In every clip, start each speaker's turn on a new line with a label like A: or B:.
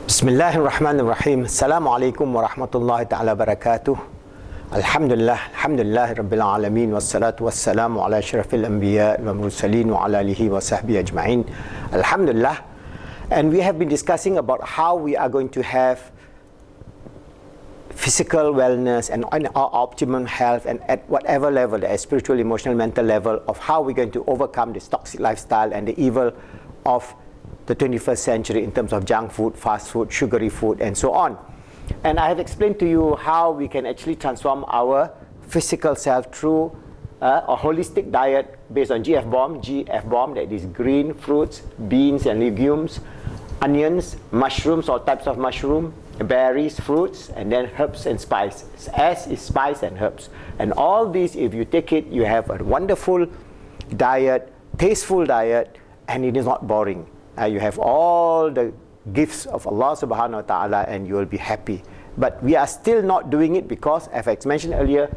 A: Bismillahirrahmanirrahim. Assalamualaikum warahmatullahi ta'ala wabarakatuh. Alhamdulillah Rabbil Alamin. Wassalatu wassalamu ala asyrafil anbiya wa mursalin wa ala alihi wa sahbihi ajma'in. Alhamdulillah. And we have been discussing about how we are going to have physical wellness and our optimum health, and at whatever level, the spiritual, emotional, mental level, of how we're going to overcome this toxic lifestyle and the evil of the 21st century in terms of junk food, fast food, sugary food, and so on. And I have explained to you how we can actually transform our physical self through a holistic diet based on GF-bomb, that is green fruits, beans and legumes, onions, mushrooms, all types of mushroom, berries, fruits, and then herbs and spices. S is spice and herbs. And all these, if you take it, you have a wonderful diet, tasteful diet, and it is not boring. You have all the gifts of Allah subhanahu wa ta'ala, and you will be happy. But we are still not doing it because, as I mentioned earlier,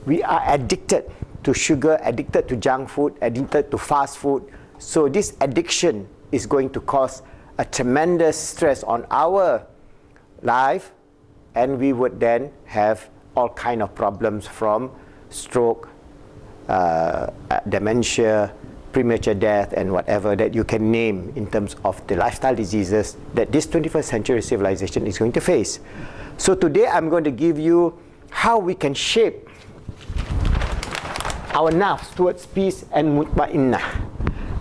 A: we are addicted to sugar, addicted to junk food, addicted to fast food. So this addiction is going to cause a tremendous stress on our life, and we would then have all kind of problems from stroke, dementia, premature death, and whatever that you can name in terms of the lifestyle diseases that this 21st century civilization is going to face. So today I'm going to give you how we can shape our nafs towards peace and mutma'innah.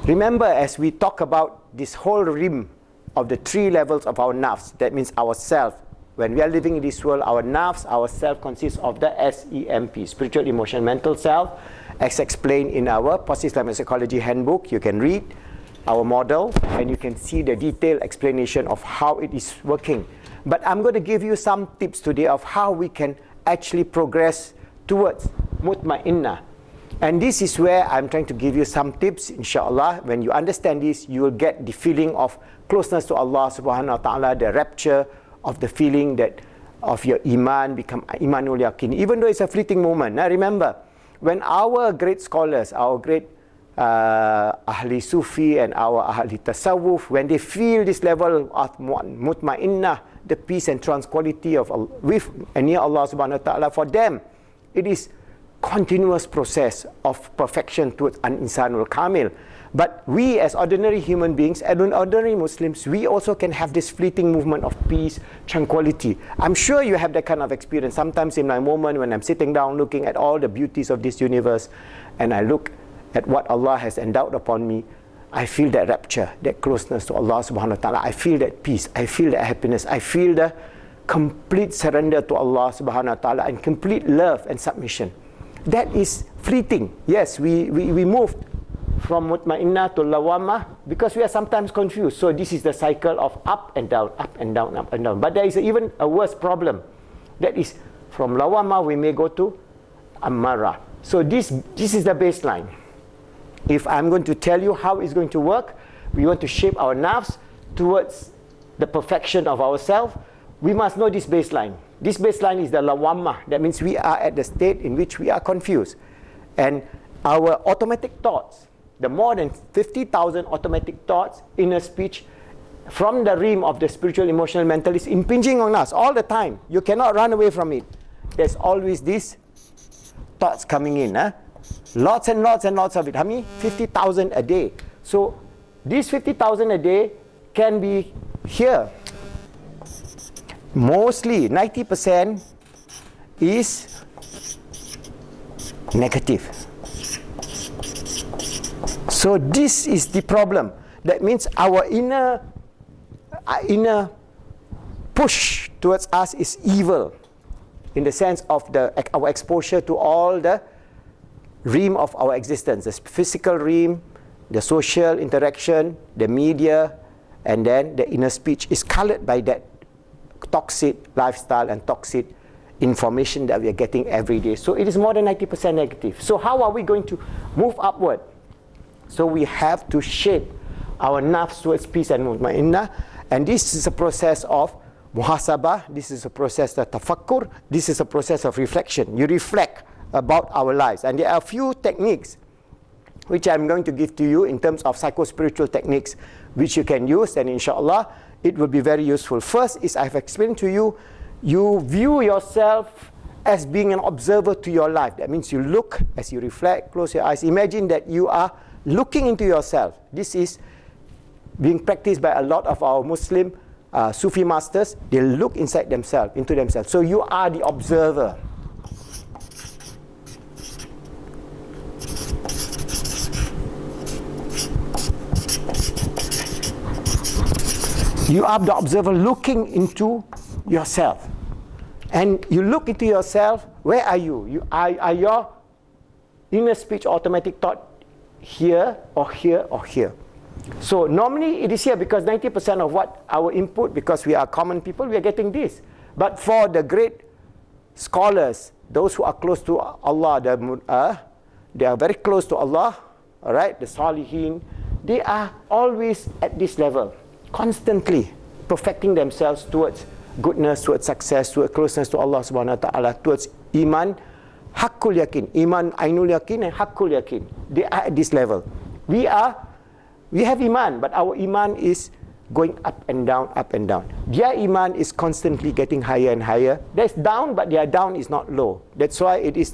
A: Remember, as we talk about this whole rim of the three levels of our nafs, that means our self. When we are living in this world, our nafs, our self, consists of the SEMP, spiritual, emotional, mental self, as explained in our Positive Islamic Psychology Handbook. You can read our model and you can see the detailed explanation of how it is working. But I'm going to give you some tips today of how we can actually progress towards Mutma'innah. And this is where I'm trying to give you some tips, inshallah. When you understand this, you will get the feeling of closeness to Allah subhanahu wa ta'ala, the rapture of the feeling that of your iman become imanul yaqin, even though it's a fleeting moment. Now remember, when our great scholars, our great ahli Sufi and our ahli tasawwuf, when they feel this level of mutma'innah, the peace and tranquility of with and near Allah subhanahu wa ta'ala, for them it is continuous process of perfection towards an insanul kamil. But we as ordinary human beings and ordinary Muslims, we also can have this fleeting movement of peace, tranquility. I'm sure you have that kind of experience. Sometimes in my moment when I'm sitting down looking at all the beauties of this universe, and I look at what Allah has endowed upon me, I feel that rapture, that closeness to Allah subhanahu wa ta'ala. I feel that peace, I feel that happiness, I feel the complete surrender to Allah subhanahu wa ta'ala and complete love and submission. That is fleeting. Yes, we moved from mutma'innah to lawamah because we are sometimes confused. So this is the cycle of up and down, up and down, up and down. But there is even a worse problem. That is, from lawamah we may go to ammara. So this is the baseline. If I'm going to tell you how it's going to work, we want to shape our nafs towards the perfection of ourselves, we must know this baseline. This baseline is the lawamah. That means we are at the state in which we are confused. And our automatic thoughts, the more than 50,000 automatic thoughts, inner speech, from the realm of the spiritual, emotional, mental, is impinging on us all the time. You cannot run away from it. There's always these thoughts coming in. Lots and lots and lots of it. How many? 50,000 a day. So these 50,000 a day can be here. Mostly 90% is negative. So this is the problem. That means our inner push towards us is evil, in the sense of our exposure to all the realm of our existence, the physical realm, the social interaction, the media, and then the inner speech is colored by that toxic lifestyle and toxic information that we are getting every day. So it is more than 90% negative. So how are we going to move upward? So we have to shape our nafs towards peace and mutma'innah. And this is a process of muhasabah. This is a process of tafakkur. This is a process of reflection. You reflect about our lives. And there are a few techniques which I'm going to give to you in terms of psycho-spiritual techniques which you can use, and inshallah it will be very useful. First is, I've explained to you, you view yourself as being an observer to your life. That means you look, as you reflect, close your eyes, imagine that you are looking into yourself. This is being practiced by a lot of our Muslim Sufi masters. They look inside themselves, into themselves. So you are the observer. You are the observer looking into yourself. And you look into yourself, where are you? Are your inner speech automatic thought here or here or here? So normally it is here, because 90% of what our input, because we are common people, we are getting this. But for the great scholars, those who are close to Allah, they are very close to Allah, all right, the Salihin, they are always at this level, constantly perfecting themselves towards goodness, towards success, towards closeness to Allah subhanahu wa ta'ala, towards iman, haqqul yakin, iman ainul yakin and haqqul yakin. They are at this level. We have iman, but our iman is going up and down, up and down. Their iman is constantly getting higher and higher. That's down, but their down is not low. That's why it is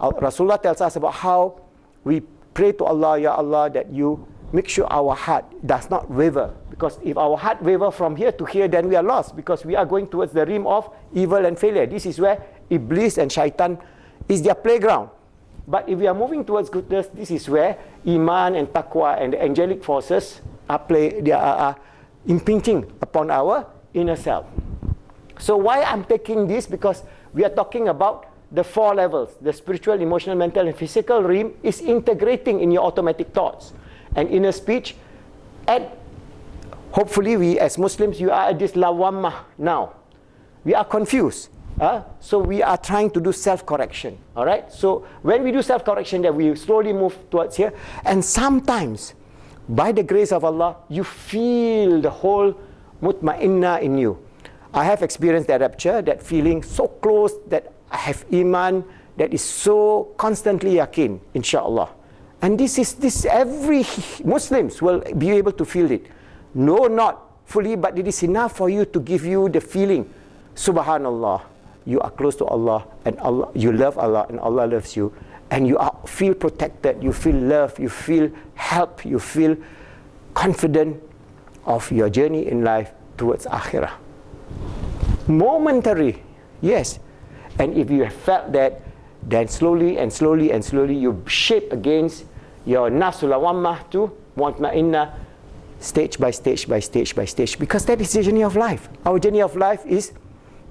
A: Rasulullah tells us about how we pray to Allah, Ya Allah, that you make sure our heart does not waver. Because if our heart waver from here to here, then we are lost, because we are going towards the rim of evil and failure. This is where Iblis and Shaitan is their playground. But if we are moving towards goodness, this is where Iman and Taqwa and the angelic forces are impinging upon our inner self. So why I'm taking this? Because we are talking about the 4 levels. The spiritual, emotional, mental and physical rim is integrating in your automatic thoughts. And inner speech, hopefully we as Muslims, you are at this lawamah now. We are confused. So we are trying to do self-correction. All right. So when we do self-correction, then we slowly move towards here. And sometimes, by the grace of Allah, you feel the whole Mutma'innah in you. I have experienced that rapture, that feeling so close, that I have iman, that is so constantly yakin, inshallah. And this every Muslims will be able to feel it. No, not fully, but it is enough for you to give you the feeling, Subhanallah, you are close to Allah, and Allah, you love Allah, and Allah loves you, and you feel protected, you feel love, you feel help, you feel confident of your journey in life towards akhirah. Momentary, yes. And if you have felt that, then slowly and slowly and slowly you shape against your nafsul lawamah to mutma'innah, stage by stage by stage by stage, because that is the journey of life. Our journey of life is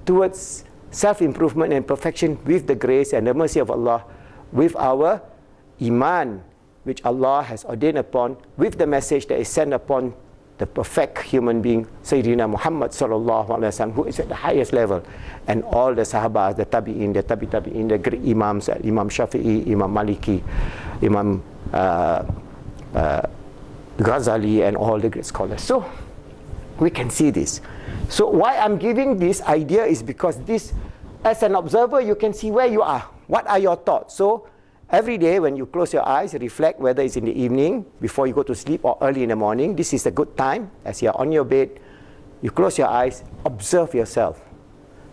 A: towards self-improvement and perfection with the grace and the mercy of Allah, with our iman, which Allah has ordained upon, with the message that is sent upon the perfect human being, Sayyidina Muhammad sallallahu alaihi wasallam, who is at the highest level, and all the Sahabas, the Tabi'in, the Tabi'in, the great Imams, Imam Shafi'i, Imam Maliki, Imam Ghazali, and all the great scholars. So we can see this. So why I'm giving this idea is because this, as an observer, you can see where you are. What are your thoughts? So every day when you close your eyes, reflect, whether it's in the evening, before you go to sleep, or early in the morning. This is a good time. As you're on your bed, you close your eyes, observe yourself.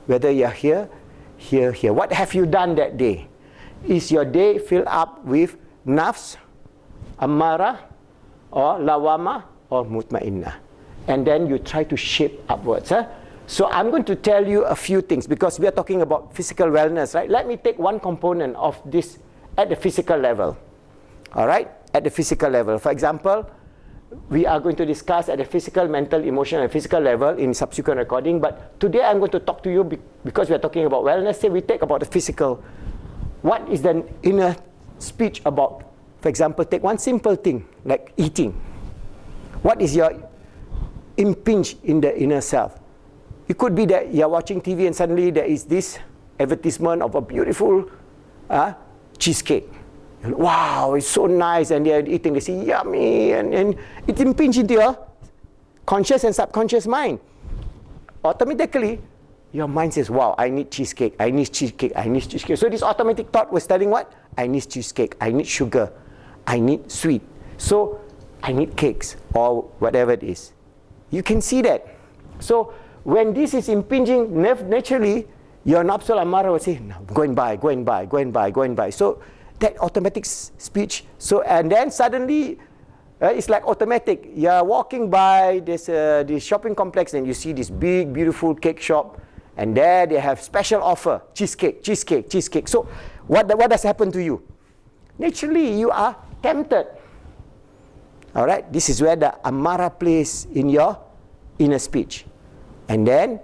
A: Whether you're here, here, here. What have you done that day? Is your day filled up with nafs, ammara, or lawama, or mutma'innah? And then you try to shape upwards. So I'm going to tell you a few things, because we are talking about physical wellness, right? Let me take one component of this at the physical level. All right? At the physical level. For example, we are going to discuss at the physical, mental, emotional, and physical level in subsequent recording. But today I'm going to talk to you because we are talking about wellness. Say we take about the physical. What is the inner speech about? For example, take one simple thing like eating. What is your impinge in the inner self? It could be that you're watching TV and suddenly there is this advertisement of a beautiful cheesecake. Wow, it's so nice, and they're eating, they say yummy, and it impinges into your conscious and subconscious mind. Automatically, your mind says, wow, I need cheesecake, I need cheesecake, I need cheesecake. So this automatic thought was telling what? I need cheesecake, I need sugar, I need sweet. So I need cakes, or whatever it is. You can see that. So when this is impinging, naturally, your nafs al-ammara will say, no, go and buy, go and buy, go and buy, go and buy. So that automatic speech. So, and then suddenly, it's like automatic. You're walking by this shopping complex and you see this big, beautiful cake shop. And there they have special offer, cheesecake, cheesecake, cheesecake. So what does happen to you? Naturally, you are tempted. All right? This is where the ammara plays in your inner speech. And then,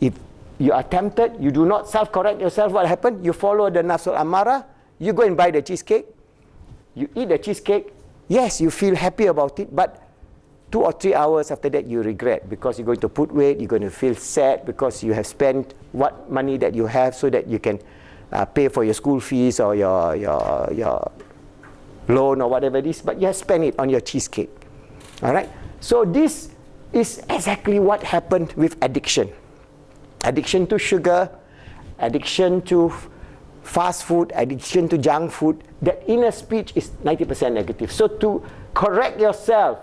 A: if you are tempted, you do not self-correct yourself, what happened? You follow the nafs al-ammara, you go and buy the cheesecake, you eat the cheesecake, yes, you feel happy about it, but 2 or 3 hours after that you regret, because you're going to put weight, you're going to feel sad because you have spent what money that you have so that you can pay for your school fees or your loan or whatever it is, but you have spent it on your cheesecake. All right? So this is exactly what happened with addiction. Addiction to sugar, addiction to fast food, addiction to junk food. That inner speech is 90% negative. So to correct yourself,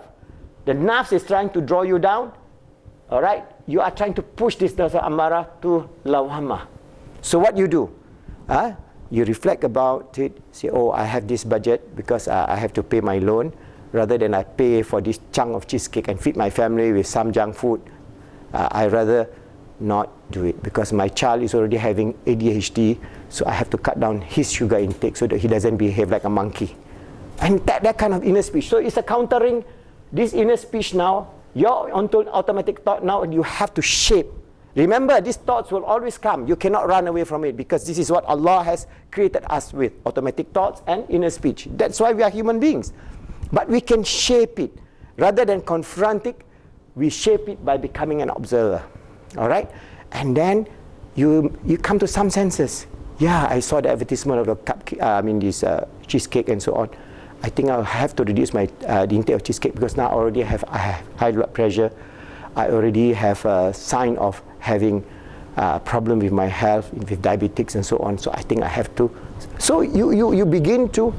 A: the nafs is trying to draw you down. All right? You are trying to push this nafs al-ammara to lawama. So what you do? You reflect about it, say, oh, I have this budget because I have to pay my loan, rather than I pay for this chunk of cheesecake and feed my family with some junk food. I rather not do it because my child is already having ADHD, so I have to cut down his sugar intake so that he doesn't behave like a monkey. And that kind of inner speech. So it's a countering this inner speech now. Your automatic thought now, you have to shape. Remember, these thoughts will always come. You cannot run away from it because this is what Allah has created us with, automatic thoughts and inner speech. That's why we are human beings. But we can shape it. Rather than confront it, we shape it by becoming an observer. All right? And then you come to some senses. Yeah, I saw the advertisement of the cupcake, this cheesecake and so on. I think I'll have to reduce my the intake of cheesecake because now I have high blood pressure. I already have a sign of having a problem with my health, with diabetics and so on. So I think I have to. So you begin to,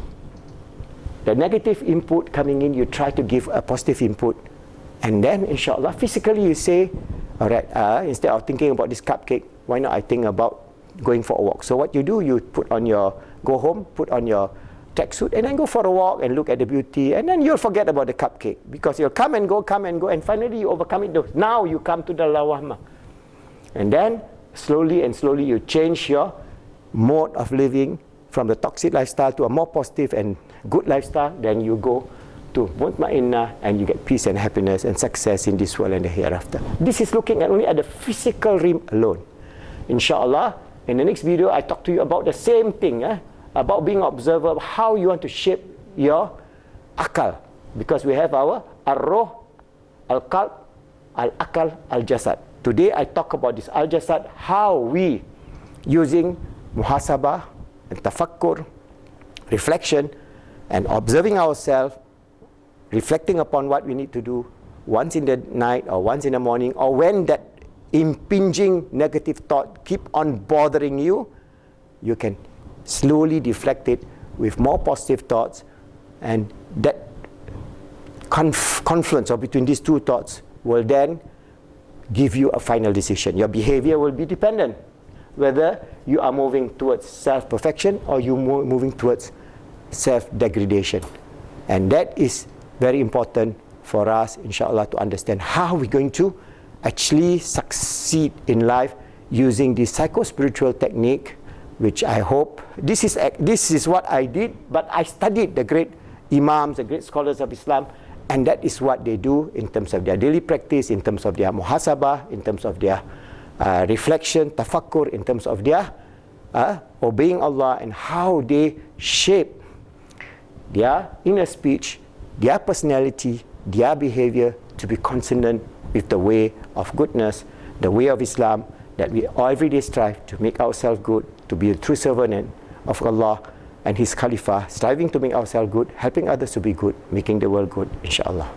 A: the negative input coming in, you try to give a positive input. And then, inshallah, physically you say, all right, instead of thinking about this cupcake, why not I think about going for a walk? So what you do, you go home, put on your tracksuit, and then go for a walk and look at the beauty, and then you'll forget about the cupcake because you'll come and go, and finally you overcome it. Now you come to the lawama. And then, slowly and slowly, you change your mode of living from the toxic lifestyle to a more positive and good lifestyle. Then you go to Mutma'innah and you get peace and happiness and success in this world and the hereafter. This is looking only at the physical realm alone. Inshallah, in the next video, I talk to you about the same thing, about being an observer, how you want to shape your akal. Because we have our ar-ruh, al-qalb, al-akal, al-jasad. Today, I talk about this al-jasad, how we, using muhasabah and tafakkur, reflection, and observing ourselves, reflecting upon what we need to do once in the night or once in the morning, or when that impinging negative thought keep on bothering you, you can slowly deflect it with more positive thoughts, and that confluence or between these two thoughts will then give you a final decision. Your behavior will be dependent whether you are moving towards self-perfection or you moving towards self-degradation. And that is very important for us, inshallah, to understand how we're going to actually succeed in life using this psycho-spiritual technique, which I hope, this is what I did, but I studied the great imams, the great scholars of Islam, and that is what they do in terms of their daily practice, in terms of their muhasabah, in terms of their reflection, tafakkur, in terms of their obeying Allah, and how they shape their inner speech, their personality, their behavior to be consonant with the way of goodness, the way of Islam, that we every day strive to make ourselves good, to be a true servant of Allah and His Khalifah, striving to make ourselves good, helping others to be good, making the world good, inshallah.